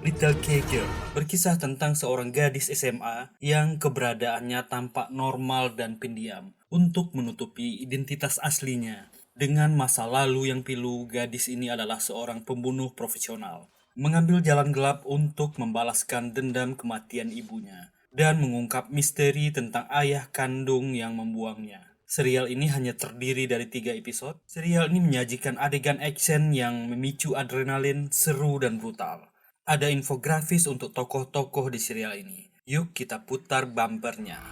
Little K Girl berkisah tentang seorang gadis SMA yang keberadaannya tampak normal dan pendiam untuk menutupi identitas aslinya. Dengan masa lalu yang pilu, gadis ini adalah seorang pembunuh profesional. Mengambil jalan gelap untuk membalaskan dendam kematian ibunya dan mengungkap misteri tentang ayah kandung yang membuangnya. Serial ini hanya terdiri dari 3 episode. Serial ini menyajikan adegan action yang memicu adrenalin, seru, dan brutal. Ada infografis untuk tokoh-tokoh di serial ini. Yuk kita putar bumpernya.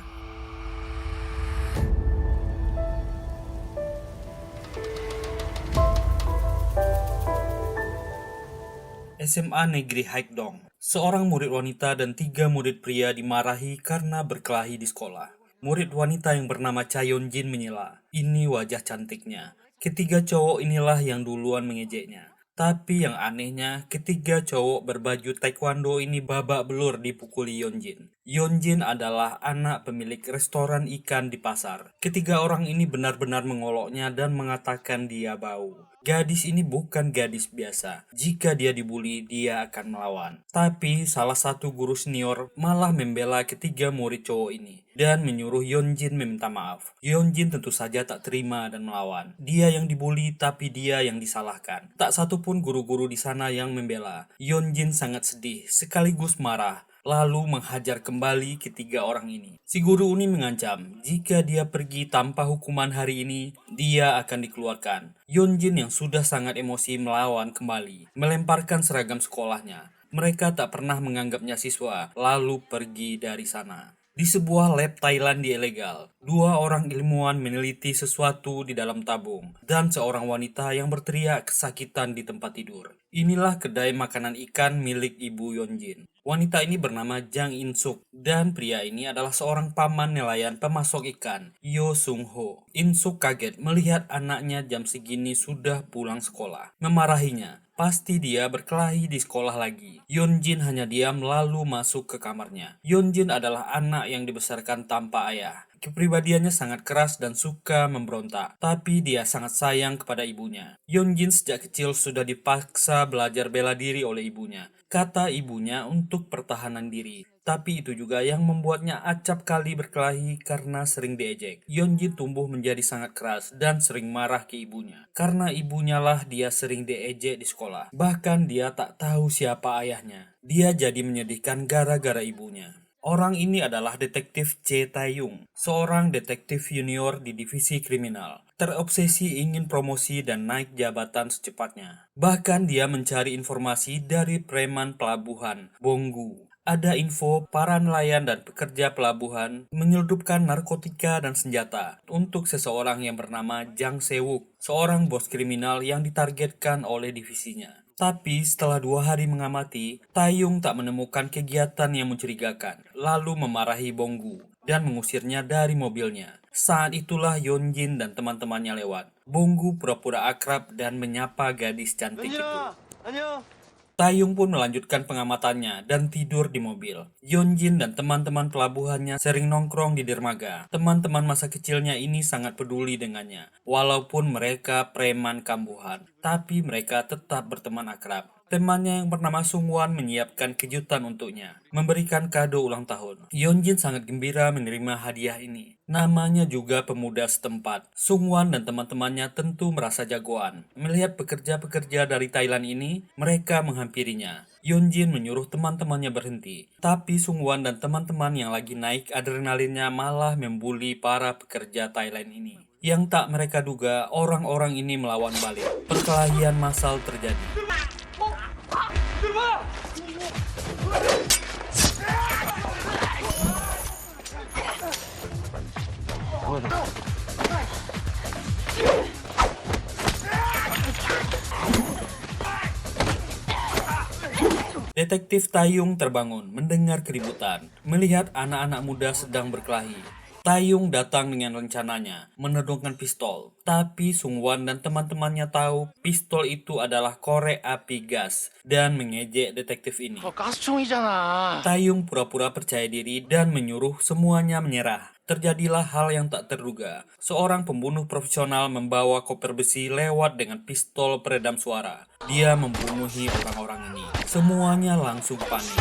SMA Negeri Haikdong. Seorang murid wanita dan 3 murid pria dimarahi karena berkelahi di sekolah. Murid wanita yang bernama Chayon Jin menyela, "Ini wajah cantiknya." Ketiga cowok inilah yang duluan mengejeknya. Tapi yang anehnya, ketiga cowok berbaju taekwondo ini babak belur dipukuli Yeonjin. Yeonjin adalah anak pemilik restoran ikan di pasar. Ketiga orang ini benar-benar mengoloknya dan mengatakan dia bau. Gadis ini bukan gadis biasa. Jika dia dibully, dia akan melawan. Tapi salah satu guru senior malah membela ketiga murid cowok ini dan menyuruh Yeonjin meminta maaf. Yeonjin tentu saja tak terima dan melawan. Dia yang dibully tapi dia yang disalahkan. Tak satu pun guru-guru di sana yang membela. Yeonjin sangat sedih sekaligus marah, lalu menghajar kembali ketiga orang ini. Si guru ini mengancam, jika dia pergi tanpa hukuman hari ini, dia akan dikeluarkan. Yeonjin yang sudah sangat emosi melawan kembali, melemparkan seragam sekolahnya. Mereka tak pernah menganggapnya siswa, lalu pergi dari sana. Di sebuah lab Thailand ilegal, 2 orang ilmuwan meneliti sesuatu di dalam tabung, dan seorang wanita yang berteriak kesakitan di tempat tidur. Inilah kedai makanan ikan milik Ibu Yeonjin. Wanita ini bernama Jang In Suk, dan pria ini adalah seorang paman nelayan pemasok ikan, Yo Sung Ho. In Suk kaget melihat anaknya jam segini sudah pulang sekolah. Memarahinya, pasti dia berkelahi di sekolah lagi. Yeonjin hanya diam lalu masuk ke kamarnya. Yeonjin adalah anak yang dibesarkan tanpa ayah. Kepribadiannya sangat keras dan suka memberontak, tapi dia sangat sayang kepada ibunya. Yeonjin sejak kecil sudah dipaksa belajar bela diri oleh ibunya. Kata ibunya untuk pertahanan diri. Tapi itu juga yang membuatnya acap kali berkelahi karena sering diejek. Yeonjin tumbuh menjadi sangat keras dan sering marah ke ibunya. Karena ibunya lah dia sering diejek di sekolah. Bahkan dia tak tahu siapa ayahnya. Dia jadi menyedihkan gara-gara ibunya. Orang ini adalah detektif Che Tae-yung, seorang detektif junior di divisi kriminal. Terobsesi ingin promosi dan naik jabatan secepatnya. Bahkan dia mencari informasi dari preman pelabuhan, Bonggu. Ada info para nelayan dan pekerja pelabuhan menyelundupkan narkotika dan senjata untuk seseorang yang bernama Jang Se-wook, seorang bos kriminal yang ditargetkan oleh divisinya. Tapi setelah 2 hari mengamati, Taeyong tak menemukan kegiatan yang mencurigakan, lalu memarahi Bonggu dan mengusirnya dari mobilnya. Saat itulah Yeonjin dan teman-temannya lewat. Bonggu pura-pura akrab dan menyapa gadis cantik itu. Taeyong pun melanjutkan pengamatannya dan tidur di mobil. Yeonjin dan teman-teman pelabuhannya sering nongkrong di dermaga. Teman-teman masa kecilnya ini sangat peduli dengannya. Walaupun mereka preman kambuhan, tapi mereka tetap berteman akrab. Temannya yang bernama Sungwon menyiapkan kejutan untuknya, memberikan kado ulang tahun. Yeonjin sangat gembira menerima hadiah ini. Namanya juga pemuda setempat. Sungwon dan teman-temannya tentu merasa jagoan. Melihat pekerja-pekerja dari Thailand ini, mereka menghampirinya. Yeonjin menyuruh teman-temannya berhenti. Tapi Sungwon dan teman-teman yang lagi naik adrenalinnya malah membuli para pekerja Thailand ini. Yang tak mereka duga, orang-orang ini melawan balik. Perkelahian massal terjadi. Detektif Taeyong terbangun mendengar keributan, melihat anak-anak muda sedang berkelahi. Taeyong datang dengan rencananya, menodongkan pistol. Tapi Sungwon dan teman-temannya tahu pistol itu adalah korek api gas dan mengejek detektif ini. 가스총이잖아. Taeyong pura-pura percaya diri dan menyuruh semuanya menyerah. terjadilah hal yang tak terduga. Seorang pembunuh profesional membawa koper besi lewat dengan pistol peredam suara. Dia membunuhi orang-orang ini. Semuanya langsung panik.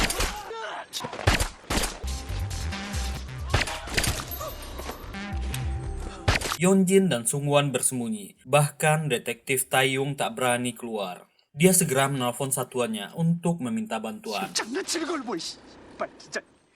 Yeonjin dan Sungwon bersembunyi, bahkan detektif Taeyong tak berani keluar. Dia segera menelpon satuannya untuk meminta bantuan.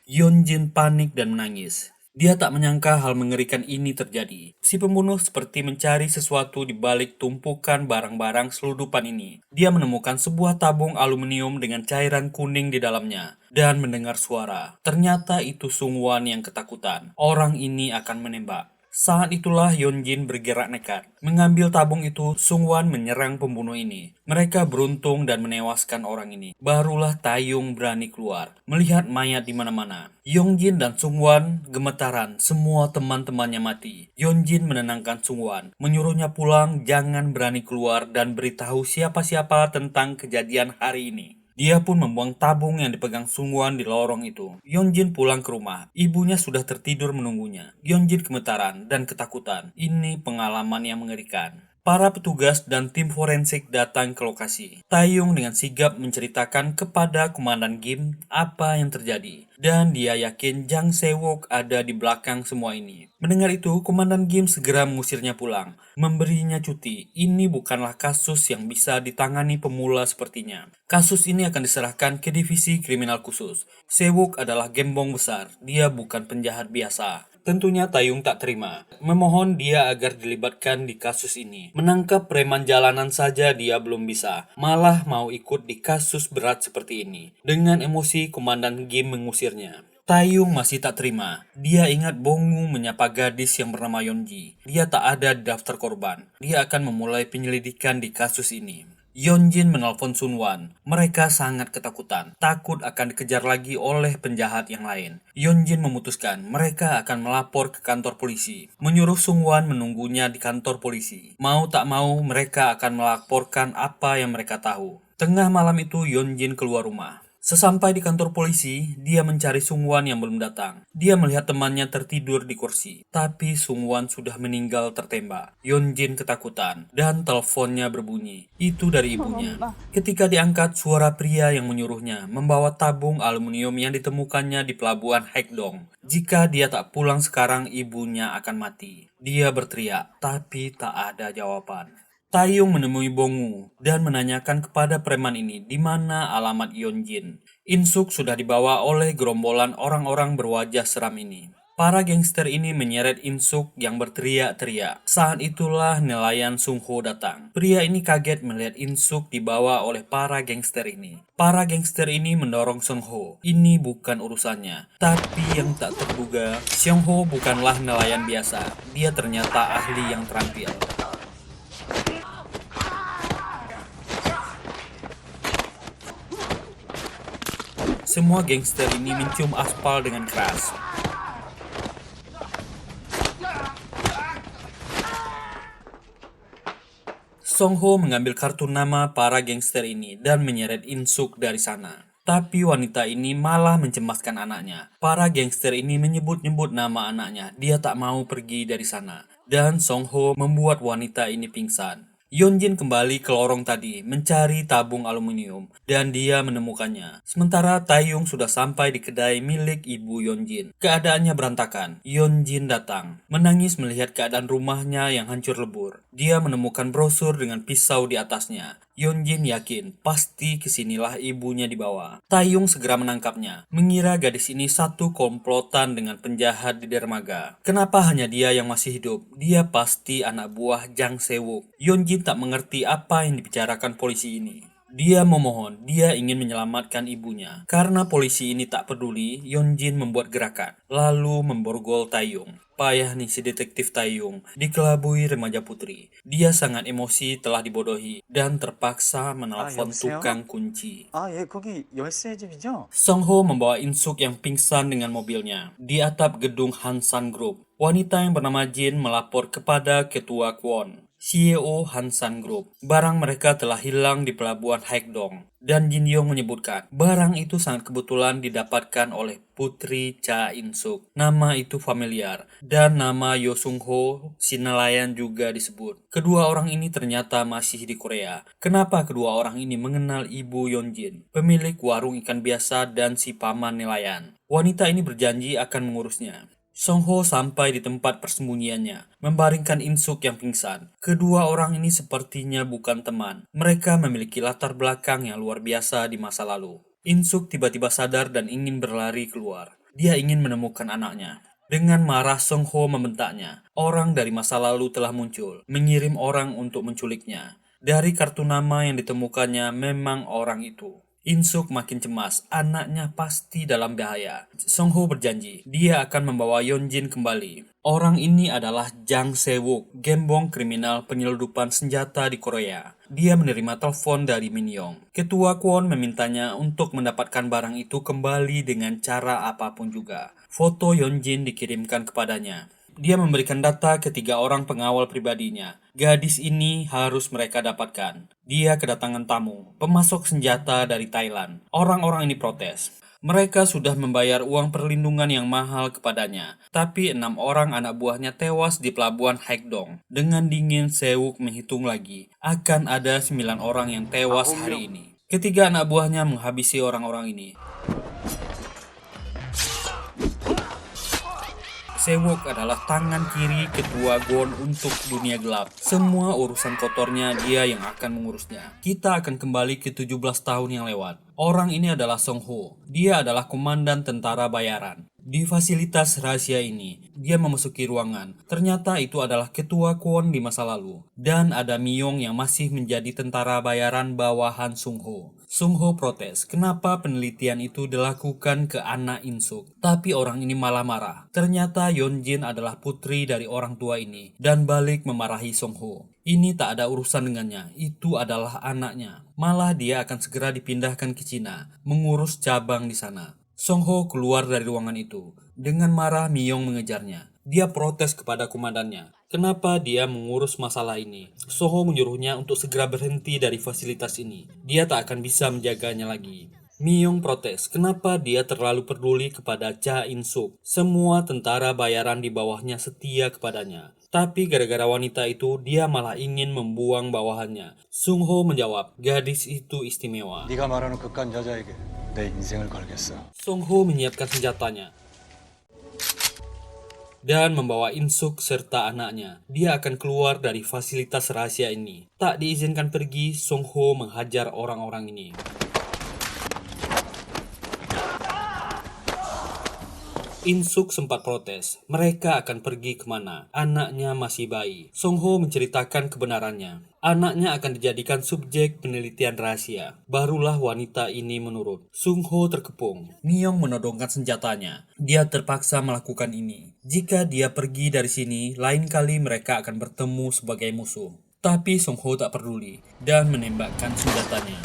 Yeonjin panik dan menangis. Dia tak menyangka hal mengerikan ini terjadi. Si pembunuh seperti mencari sesuatu di balik tumpukan barang-barang selundupan ini. Dia menemukan sebuah tabung aluminium dengan cairan kuning di dalamnya dan mendengar suara. Ternyata itu Sungwon yang ketakutan. Orang ini akan menembak. Saat itulah Yeonjin bergerak nekat. Mengambil tabung itu, Sungwon menyerang pembunuh ini. Mereka beruntung dan menewaskan orang ini. Barulah Taeyong berani keluar, melihat mayat di mana-mana. Yeonjin dan Sungwon gemetaran, semua teman-temannya mati. Yeonjin menenangkan Sungwon, menyuruhnya pulang, jangan berani keluar dan beritahu siapa-siapa tentang kejadian hari ini. Dia pun membuang tabung yang dipegang Sungwon di lorong itu. Yeonjin pulang ke rumah. Ibunya sudah tertidur menunggunya. Yeonjin gemetaran dan ketakutan. Ini pengalaman yang mengerikan. Para petugas dan tim forensik datang ke lokasi. Taeyong dengan sigap menceritakan kepada Komandan Kim apa yang terjadi. Dan dia yakin Jang Se-wook ada di belakang semua ini. Mendengar itu, Komandan Kim segera mengusirnya pulang. Memberinya cuti. Ini bukanlah kasus yang bisa ditangani pemula sepertinya. Kasus ini akan diserahkan ke divisi kriminal khusus. Se-wook adalah gembong besar. Dia bukan penjahat biasa. Tentunya Taeyong tak terima, memohon dia agar dilibatkan di kasus ini. Menangkap preman jalanan saja dia belum bisa, malah mau ikut di kasus berat seperti ini. Dengan emosi, Komandan Kim mengusirnya. Taeyong masih tak terima. Dia ingat Bongu menyapa gadis yang bernama Yeonji. Dia tak ada di daftar korban. Dia akan memulai penyelidikan di kasus ini. Yeonjin menelpon Sungwon. Mereka sangat ketakutan, takut akan dikejar lagi oleh penjahat yang lain. Yeonjin memutuskan mereka akan melapor ke kantor polisi, menyuruh Sungwon menunggunya di kantor polisi. Mau tak mau mereka akan melaporkan apa yang mereka tahu. Tengah malam itu Yeonjin keluar rumah. Sesampai di kantor polisi, dia mencari Sungwon yang belum datang. Dia melihat temannya tertidur di kursi, tapi Sungwon sudah meninggal tertembak. Yeonjin ketakutan, dan teleponnya berbunyi. Itu dari ibunya. Ketika diangkat, suara pria yang menyuruhnya membawa tabung aluminium yang ditemukannya di pelabuhan Haekdong. Jika dia tak pulang sekarang, ibunya akan mati. Dia berteriak, tapi tak ada jawaban. Taeyong menemui Bongu dan menanyakan kepada preman ini di mana alamat Yeonjin. Insuk sudah dibawa oleh gerombolan orang-orang berwajah seram ini. Para gangster ini menyeret Insuk yang berteriak-teriak. Saat itulah nelayan Sungho datang. Pria ini kaget melihat Insuk dibawa oleh para gangster ini. Para gangster ini mendorong Sungho. Ini bukan urusannya. Tapi yang tak terduga, Sungho bukanlah nelayan biasa. Dia ternyata ahli yang terampil. Semua gangster ini mencium aspal dengan keras. Sungho mengambil kartu nama para gangster ini dan menyeret Insuk dari sana. Tapi wanita ini malah mencemaskan anaknya. Para gangster ini menyebut-nyebut nama anaknya. Dia tak mau pergi dari sana. Dan Sungho membuat wanita ini pingsan. Yeonjin kembali ke lorong tadi mencari tabung aluminium dan dia menemukannya. Sementara Taeyong sudah sampai di kedai milik ibu Yeonjin. Keadaannya berantakan. Yeonjin datang, menangis melihat keadaan rumahnya yang hancur lebur. Dia menemukan brosur dengan pisau di atasnya. Yeonjin yakin pasti kesinilah ibunya dibawa. Taeyong segera menangkapnya, mengira gadis ini satu komplotan dengan penjahat di dermaga. Kenapa hanya dia yang masih hidup? Dia pasti anak buah Jang Se-wook. Yeonjin tak mengerti apa yang dibicarakan polisi ini. Dia memohon, dia ingin menyelamatkan ibunya. Karena polisi ini tak peduli, Yeonjin membuat gerakan, lalu memborgol Taeyong. Payah nih si detektif Taeyong, dikelabui remaja putri. Dia sangat emosi telah dibodohi, dan terpaksa menelpon tukang kunci. 예, 거기 열쇠집이죠? Sungho membawa Insuk yang pingsan dengan mobilnya. Di atap gedung Hansan Group, wanita yang bernama Jin melapor kepada ketua Kwon. CEO Hansan Group. Barang mereka telah hilang di pelabuhan Haekdong. Dan Jin Yong menyebutkan, barang itu sangat kebetulan didapatkan oleh putri Cha In-suk. Nama itu familiar, dan nama Yo Sung-ho, si nelayan juga disebut. Kedua orang ini ternyata masih di Korea. Kenapa kedua orang ini mengenal ibu Yeonjin, pemilik warung ikan biasa dan si paman nelayan? Wanita ini berjanji akan mengurusnya. Song-ho sampai di tempat persembunyiannya, membaringkan In-suk yang pingsan. Kedua orang ini sepertinya bukan teman. Mereka memiliki latar belakang yang luar biasa di masa lalu. In-suk tiba-tiba sadar dan ingin berlari keluar. Dia ingin menemukan anaknya. Dengan marah, Song-ho membentaknya. Orang dari masa lalu telah muncul, mengirim orang untuk menculiknya. Dari kartu nama yang ditemukannya memang orang itu. In-suk makin cemas, anaknya pasti dalam bahaya. Song-ho berjanji, dia akan membawa Yeonjin kembali. Orang ini adalah Jang Se-wook, gembong kriminal penyelundupan senjata di Korea. Dia menerima telepon dari Min Yong. Ketua Kwon memintanya untuk mendapatkan barang itu kembali dengan cara apapun juga. Foto Yeonjin dikirimkan kepadanya. Dia memberikan data ke 3 orang pengawal pribadinya. Gadis ini harus mereka dapatkan. Dia kedatangan tamu, pemasok senjata dari Thailand. Orang-orang ini protes. Mereka sudah membayar uang perlindungan yang mahal kepadanya. Tapi 6 orang anak buahnya tewas di pelabuhan Haekdong. Dengan dingin, Se-wook menghitung lagi. Akan ada 9 orang yang tewas hari ini. Ketiga anak buahnya menghabisi orang-orang ini. Se-wook adalah tangan kiri ketua Kwon untuk dunia gelap. Semua urusan kotornya dia yang akan mengurusnya. Kita akan kembali ke 17 tahun yang lewat. Orang ini adalah Song-ho. Dia adalah komandan tentara bayaran. Di fasilitas rahasia ini, dia memasuki ruangan. Ternyata itu adalah ketua Kwon di masa lalu. Dan ada Myung yang masih menjadi tentara bayaran bawahan Sung-ho. Sung-ho protes, kenapa penelitian itu dilakukan ke anak In-suk. Tapi orang ini malah marah. Ternyata Yeonjin adalah putri dari orang tua ini. Dan balik memarahi Sung-ho. Ini tak ada urusan dengannya, itu adalah anaknya. Malah dia akan segera dipindahkan ke Cina, mengurus cabang di sana. Song-ho keluar dari ruangan itu. Dengan marah, Myung mengejarnya. Dia protes kepada komandannya. Kenapa dia mengurus masalah ini? Song-ho menyuruhnya untuk segera berhenti dari fasilitas ini. Dia tak akan bisa menjaganya lagi. Myung protes, kenapa dia terlalu peduli kepada Cha In-suk. Semua tentara bayaran di bawahnya setia kepadanya. Tapi gara-gara wanita itu, dia malah ingin membuang bawahannya. Sung-ho menjawab, gadis itu istimewa. 네가 말하는 극한 여자에게 내 인생을 걸겠어. Sung-ho menyiapkan senjatanya dan membawa In-suk serta anaknya. Dia akan keluar dari fasilitas rahasia ini. Tak diizinkan pergi, Sung-ho menghajar orang-orang ini. In-suk sempat protes. Mereka akan pergi kemana? Anaknya masih bayi. Sung-ho menceritakan kebenarannya. Anaknya akan dijadikan subjek penelitian rahasia. Barulah wanita ini menurut. Sung-ho terkepung. Myung menodongkan senjatanya. Dia terpaksa melakukan ini. Jika dia pergi dari sini, lain kali mereka akan bertemu sebagai musuh. Tapi Sung-ho tak peduli dan menembakkan senjatanya.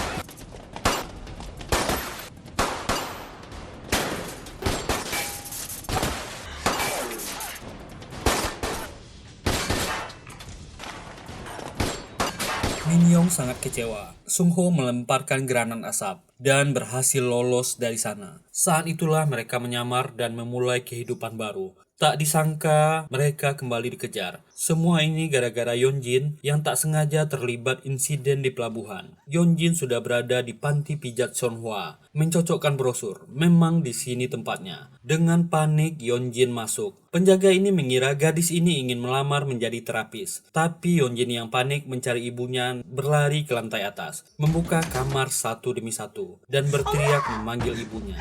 Min Yong sangat kecewa. Sung-ho melemparkan granat asap dan berhasil lolos dari sana. Saat itulah mereka menyamar dan memulai kehidupan baru. Tak disangka mereka kembali dikejar. Semua ini gara-gara Yeonjin yang tak sengaja terlibat insiden di pelabuhan. Yeonjin sudah berada di panti pijat Sonhwa, mencocokkan brosur. Memang di sini tempatnya. Dengan panik Yeonjin masuk. Penjaga ini mengira gadis ini ingin melamar menjadi terapis. Tapi Yeonjin yang panik mencari ibunya berlari ke lantai atas, membuka kamar satu demi satu, dan berteriak memanggil ibunya.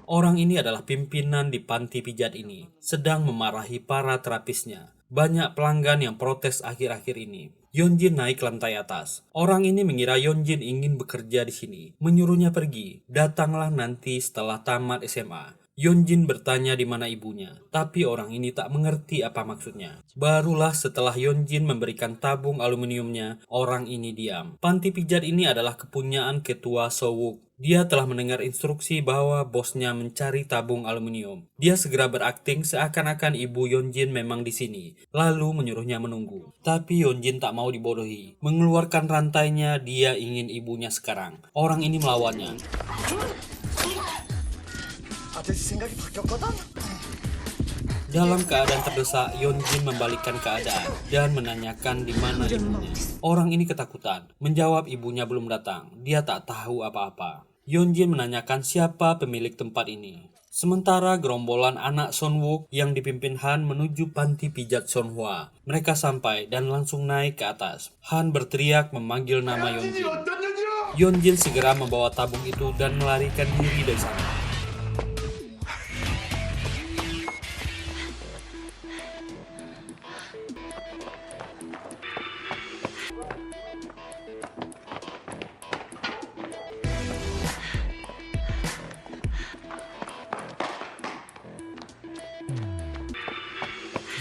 Orang ini adalah pimpinan di panti pijat ini, sedang memarahi para terapisnya. Banyak pelanggan yang protes akhir-akhir ini. Yeonjin naik ke lantai atas. Orang ini mengira Yeonjin ingin bekerja di sini, menyuruhnya pergi. Datanglah nanti setelah tamat SMA. Yeonjin bertanya di mana ibunya, tapi orang ini tak mengerti apa maksudnya. Barulah setelah Yeonjin memberikan tabung aluminiumnya, orang ini diam. Panti pijat ini adalah kepunyaan ketua Sowuk. Dia telah mendengar instruksi bahwa bosnya mencari tabung aluminium. Dia segera berakting seakan-akan ibu Yeonjin memang di sini, lalu menyuruhnya menunggu. Tapi Yeonjin tak mau dibodohi. Mengeluarkan rantainya, dia ingin ibunya sekarang. Orang ini melawannya. Dalam keadaan terdesak, Yeonjin membalikkan keadaan dan menanyakan di mana ibunya. Orang ini ketakutan, menjawab ibunya belum datang. Dia tak tahu apa-apa. Yeonjin menanyakan siapa pemilik tempat ini. Sementara gerombolan anak Sonwook yang dipimpin Han menuju panti pijat Sonhwa. Mereka sampai dan langsung naik ke atas. Han berteriak memanggil nama Yeonjin. Yeonjin segera membawa tabung itu dan melarikan diri dari sana.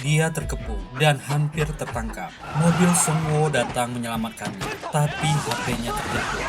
Dia terkepung dan hampir tertangkap. Mobil Sungwoo datang menyelamatkannya, tapi HP-nya terjatuh.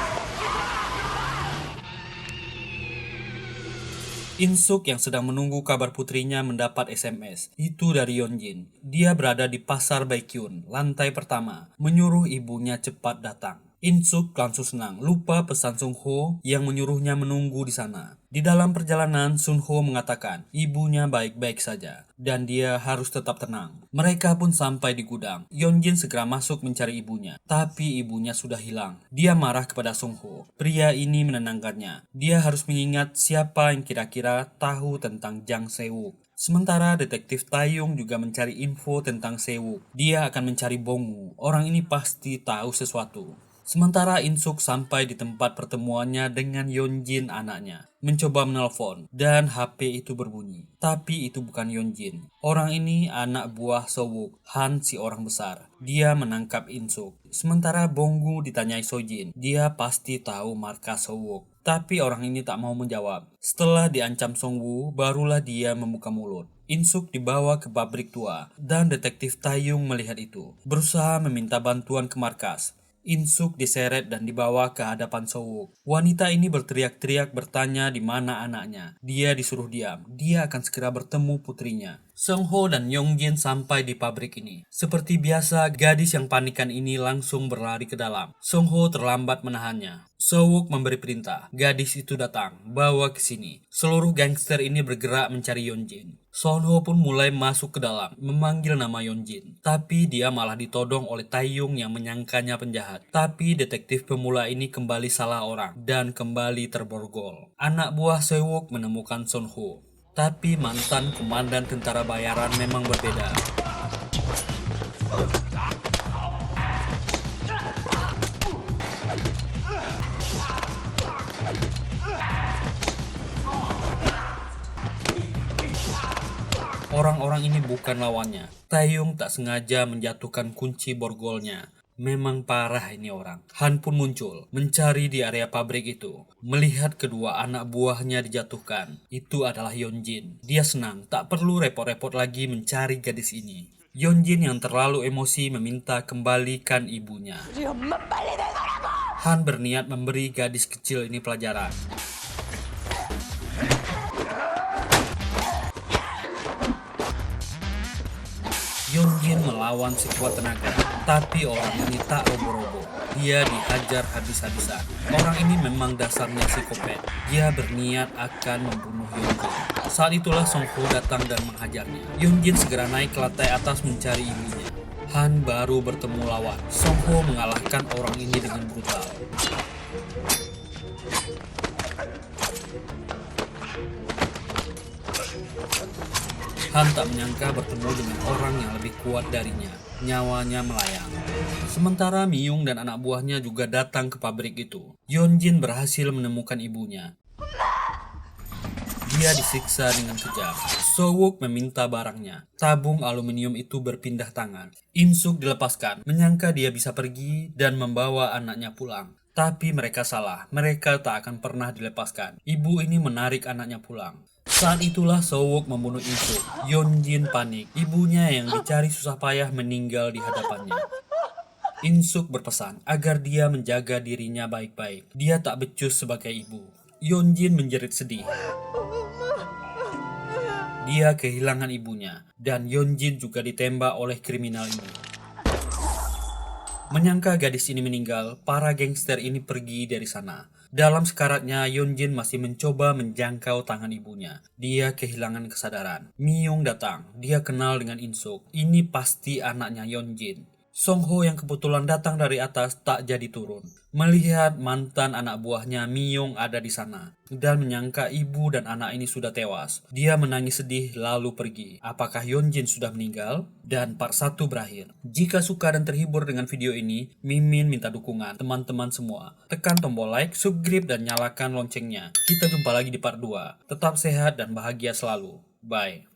Insuk yang sedang menunggu kabar putrinya mendapat SMS. Itu dari Yeonjin. Dia berada di pasar Baekhyun, lantai pertama, menyuruh ibunya cepat datang. Insuk langsung senang, lupa pesan Sunho yang menyuruhnya menunggu di sana. Di dalam perjalanan, Sunho mengatakan ibunya baik-baik saja dan dia harus tetap tenang. Mereka pun sampai di gudang. Yeonjin segera masuk mencari ibunya, tapi ibunya sudah hilang. Dia marah kepada Sunho. Pria ini menenangkannya. Dia harus mengingat siapa yang kira-kira tahu tentang Jang Se-wook. Sementara detektif Taeyong juga mencari info tentang Se-wook. Dia akan mencari Bongwoo. Orang ini pasti tahu sesuatu. Sementara Insuk sampai di tempat pertemuannya dengan Yeonjin anaknya, mencoba menelpon dan HP itu berbunyi. Tapi itu bukan Yeonjin. Orang ini anak buah Sowuk, Han si orang besar. Dia menangkap Insuk. Sementara Bongwoo ditanyai Sojin, dia pasti tahu markas Sowuk. Tapi orang ini tak mau menjawab. Setelah diancam Songwoo, barulah dia membuka mulut. Insuk dibawa ke pabrik tua dan detektif Taeyong melihat itu, berusaha meminta bantuan ke markas. Insuk diseret dan dibawa ke hadapan Sowuk. Wanita ini berteriak-teriak bertanya di mana anaknya. Dia disuruh diam. Dia akan segera bertemu putrinya. Sungho dan Yeonjin sampai di pabrik ini. Seperti biasa, gadis yang panikan ini langsung berlari ke dalam. Sungho terlambat menahannya. Sowuk memberi perintah. Gadis itu datang, bawa ke sini. Seluruh gangster ini bergerak mencari Yeonjin. Sonho pun mulai masuk ke dalam, memanggil nama Yeonjin. Tapi dia malah ditodong oleh Taeyong yang menyangkanya penjahat. Tapi detektif pemula ini kembali salah orang dan kembali terborgol. Anak buah Sewok menemukan Sonho. Tapi mantan komandan tentara bayaran memang berbeda. Orang-orang ini bukan lawannya. Taeyong tak sengaja menjatuhkan kunci borgolnya. Memang parah ini orang. Han pun muncul, mencari di area pabrik itu. Melihat kedua anak buahnya dijatuhkan. Itu adalah Yeonjin. Dia senang, tak perlu repot-repot lagi mencari gadis ini. Yeonjin yang terlalu emosi meminta kembalikan ibunya. Han berniat memberi gadis kecil ini pelajaran. Yeonjin melawan sekuat tenaga, tapi orang ini tak roboh-roboh. Dia dihajar habis-habisan. Orang ini memang dasarnya psikopat. Dia berniat akan membunuh Yeonjin. Saat itulah Songho datang dan menghajarnya. Yeonjin segera naik ke lantai atas mencari ibunya. Han baru bertemu lawan. Songho mengalahkan orang ini dengan brutal. Han tak menyangka bertemu dengan orang yang lebih kuat darinya. Nyawanya melayang. Sementara Myung dan anak buahnya juga datang ke pabrik itu. Yeonjin berhasil menemukan ibunya. Dia disiksa dengan kejam. Sowuk meminta barangnya. Tabung aluminium itu berpindah tangan. Insuk dilepaskan, menyangka dia bisa pergi dan membawa anaknya pulang. Tapi mereka salah. Mereka tak akan pernah dilepaskan. Ibu ini menarik anaknya pulang. Saat itulah Sowok membunuh Insuk. Yeonjin panik. Ibunya yang dicari susah payah meninggal di hadapannya. Insuk berpesan agar dia menjaga dirinya baik-baik. Dia tak becus sebagai ibu. Yeonjin menjerit sedih. Dia kehilangan ibunya, dan Yeonjin juga ditembak oleh kriminal ini. Menyangka gadis ini meninggal, para gangster ini pergi dari sana. Dalam sekaratnya, Yeonjin masih mencoba menjangkau tangan ibunya. Dia kehilangan kesadaran. Myung datang. Dia kenal dengan Insuk. Ini pasti anaknya Yeonjin. Song Ho yang kebetulan datang dari atas tak jadi turun. Melihat mantan anak buahnya Myung ada di sana dan menyangka ibu dan anak ini sudah tewas. Dia menangis sedih lalu pergi. Apakah Yeonjin sudah meninggal? Dan part 1 berakhir. Jika suka dan terhibur dengan video ini, Mimin minta dukungan teman-teman semua. Tekan tombol like, subscribe dan nyalakan loncengnya. Kita jumpa lagi di part 2. Tetap sehat dan bahagia selalu. Bye.